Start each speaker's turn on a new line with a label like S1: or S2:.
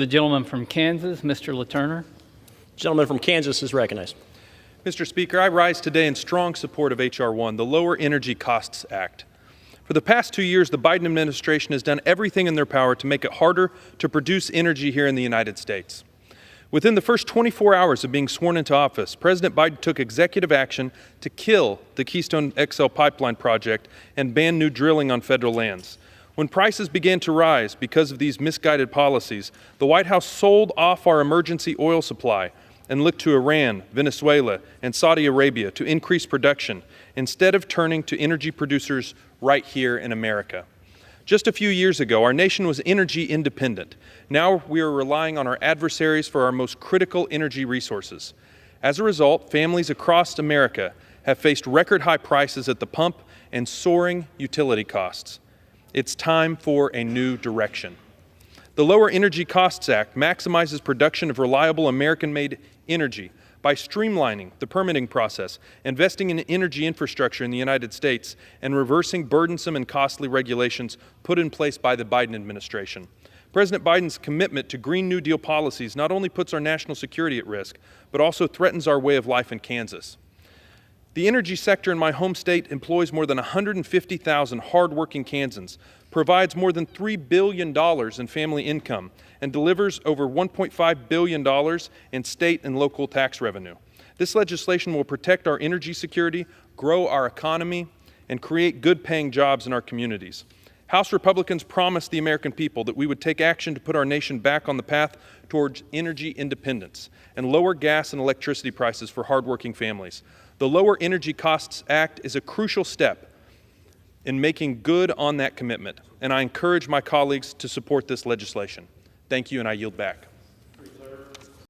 S1: The gentleman from Kansas, Mr. LaTuner.
S2: Gentleman from Kansas is recognized.
S3: Mr. Speaker, I rise today in strong support of H.R. 1, the Lower Energy Costs Act. For the past 2 years, the Biden administration has done everything in their power to make it harder to produce energy here in the United States. Within the first 24 hours of being sworn into office, President Biden took executive action to kill the Keystone XL pipeline project and ban new drilling on federal lands. When prices began to rise because of these misguided policies, the White House sold off our emergency oil supply and looked to Iran, Venezuela, and Saudi Arabia to increase production instead of turning to energy producers right here in America. Just a few years ago, our nation was energy independent. Now we are relying on our adversaries for our most critical energy resources. As a result, families across America have faced record high prices at the pump and soaring utility costs. It's time for a new direction. The Lower Energy Costs Act maximizes production of reliable American-made energy by streamlining the permitting process, investing in energy infrastructure in the United States, and reversing burdensome and costly regulations put in place by the Biden administration. President Biden's commitment to Green New Deal policies not only puts our national security at risk, but also threatens our way of life in Kansas. The energy sector in my home state employs more than 150,000 hardworking Kansans, provides more than $3 billion in family income, and delivers over $1.5 billion in state and local tax revenue. This legislation will protect our energy security, grow our economy, and create good-paying jobs in our communities. House Republicans promised the American people that we would take action to put our nation back on the path towards energy independence and lower gas and electricity prices for hardworking families. The Lower Energy Costs Act is a crucial step in making good on that commitment, and I encourage my colleagues to support this legislation. Thank you, and I yield back.